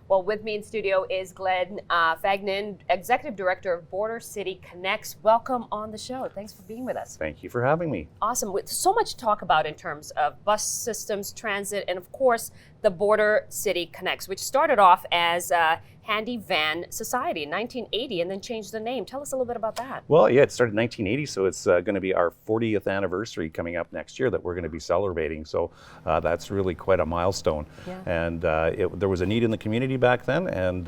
Well, with me in studio is Glen Fagnan, Executive Director of Border City Connects. Welcome on the show. Thanks for being with us. Thank you for having me. Awesome. With so much to talk about in terms of bus systems, transit, and of course, the Border City Connects, which started off as Handy Van Society in 1980 and then changed the name. Tell us a little bit about that. Well, yeah, it started in 1980, so it's going to be our 40th anniversary coming up next year that we're going to be celebrating. So that's really quite a milestone. Yeah. And there was a need in the community back then, and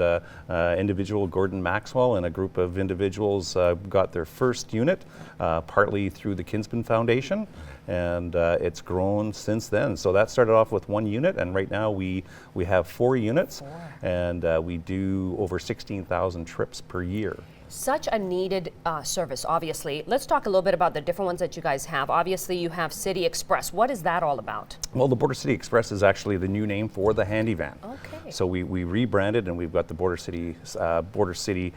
individual Gordon Maxwell and a group of individuals got their first unit, partly through the Kinsman Foundation, and it's grown since then. So that started off with one unit, and right now we have 4 units, and we do over 16,000 trips per year. Such a needed service, obviously. Let's talk a little bit about the different ones that you guys have. Obviously, you have City Express. What is that all about? Well, the Border City Express is actually the new name for the Handy Van. Okay. So we rebranded, and we've got the Border City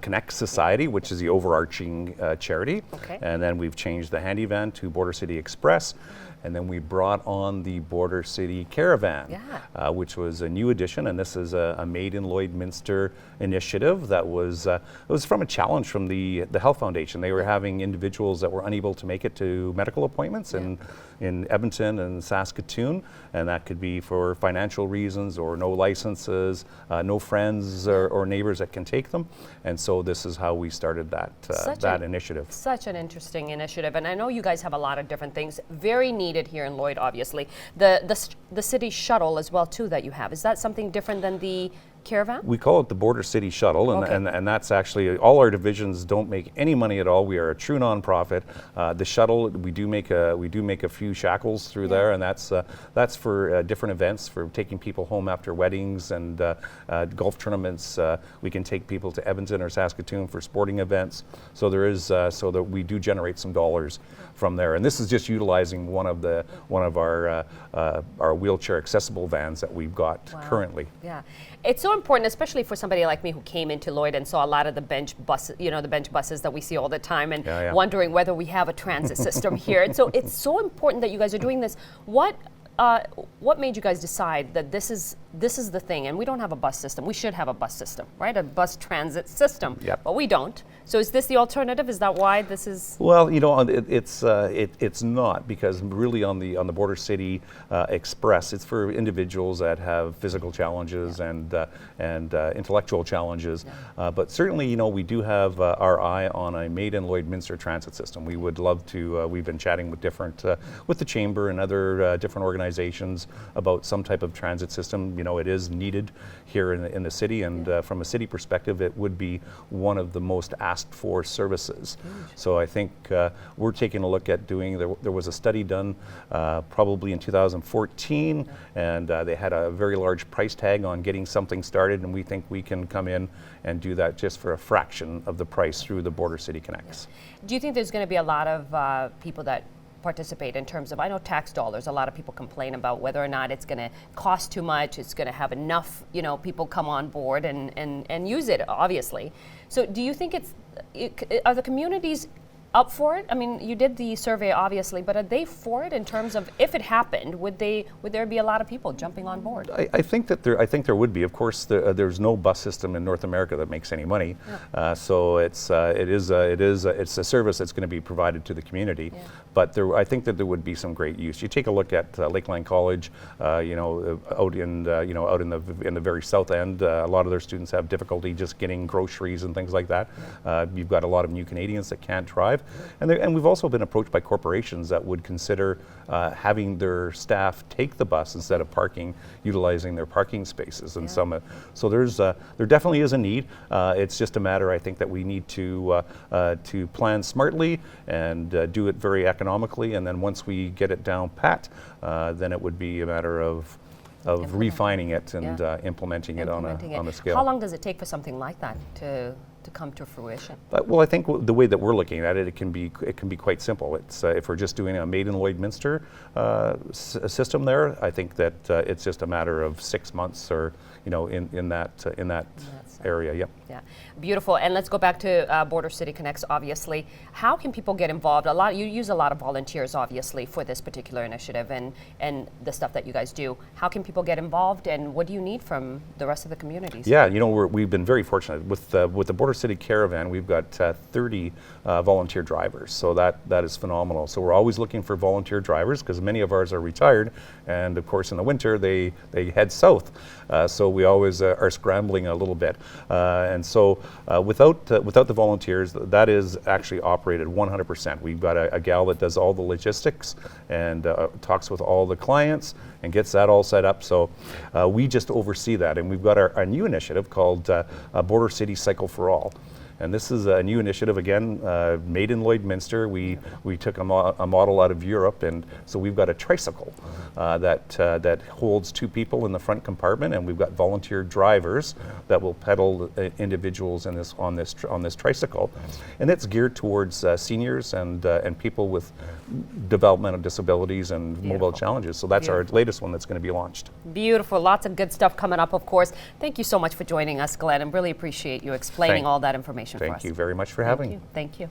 Connect Society, which is the overarching charity. Okay. And then we've changed the Handy Van to Border City Express. And then we brought on the Border City Caravan, which was a new addition, and this is a Made in Lloydminster initiative that was it was from a challenge from the Health Foundation. They were having individuals that were unable to make it to medical appointments in Edmonton and Saskatoon, and that could be for financial reasons or no licenses, no friends or neighbors that can take them. And so this is how we started that initiative. Such an interesting initiative, and I know you guys have a lot of different things. Very needed here in Lloyd, obviously. The city shuttle as well too that you have. Is that something different than the Caravan? We call it the Border City Shuttle, and that's actually, all our divisions don't make any money at all. We are a true nonprofit. The shuttle, we do make a few shackles through there, and that's for different events, for taking people home after weddings and golf tournaments. We can take people to Edmonton or Saskatoon for sporting events. So there is so that we do generate some dollars from there, and this is just utilizing one of our wheelchair accessible vans that we've got currently. Yeah, it's so important, especially for somebody like me who came into Lloyd and saw a lot of the bench buses, the bench buses that we see all the time, and wondering whether we have a transit system here. And so it's so important that you guys are doing this. What made you guys decide that this is the thing? And we don't have a bus system. We should have a bus system, right? A bus transit system, but we don't. So is this the alternative? Is that why this is? Well, it's not, because really on the Border City Express, it's for individuals that have physical challenges and intellectual challenges. But certainly, we do have our eye on a Made in Lloydminster transit system. We would love to. We've been chatting with with the Chamber and other different organizations about some type of transit system. It is needed here in the city, and from a city perspective, it would be one of the most asked for services. So I think we're taking a look at doing. There was a study done probably in 2014, and they had a very large price tag on getting something started, and we think we can come in and do that just for a fraction of the price through the Border City Connects. Do you think there's going to be a lot of people that participate in terms of, I know tax dollars, a lot of people complain about whether or not it's going to cost too much, it's going to have enough, people come on board and use it, obviously. So do you think are the communities up for it? I mean, you did the survey, obviously, but are they for it in terms of, if it happened, would there be a lot of people jumping on board? I think there would be. Of course, there's no bus system in North America that makes any money, so it's a service that's going to be provided to the community. But I think that there would be some great use. You take a look at Lakeline College, out in the very south end. A lot of their students have difficulty just getting groceries and things like that. You've got a lot of new Canadians that can't drive. And we've also been approached by corporations that would consider having their staff take the bus instead of utilizing their parking spaces. And so there definitely is a need. It's just a matter, I think, that we need to plan smartly and do it very economically. And then once we get it down pat, then it would be a matter of refining it and implementing it on a scale. How long does it take for something like that to to come to fruition? Well, I think the way that we're looking at it, it can be quite simple. It's if we're just doing a Made in Lloydminster system there, I think that it's just a matter of 6 months, or in that area. Yep. Yeah, beautiful. And let's go back to Border City Connects. Obviously, how can people get involved? You use a lot of volunteers, obviously, for this particular initiative and the stuff that you guys do. How can people get involved, and what do you need from the rest of the communities? Yeah, we've been very fortunate with the Border City Caravan. We've got 30 volunteer drivers, so that is phenomenal. So we're always looking for volunteer drivers, because many of ours are retired, and of course in the winter they head south. So we always are scrambling a little bit, and so without the volunteers, that is actually operated 100%. We've got a gal that does all the logistics and talks with all the clients and gets that all set up. So we just oversee that, and we've got our new initiative called Border City Cycle for All. And this is a new initiative, again, made in Lloydminster. We took a model out of Europe, and so we've got a tricycle that holds 2 people in the front compartment, and we've got volunteer drivers that will pedal individuals on this tricycle, and it's geared towards seniors and people with developmental disabilities and mobile challenges. So that's our latest one that's going to be launched. Beautiful, lots of good stuff coming up, of course. Thank you so much for joining us, Glenn, and really appreciate you explaining all that information for us. Thank you very much for having me. Thank you.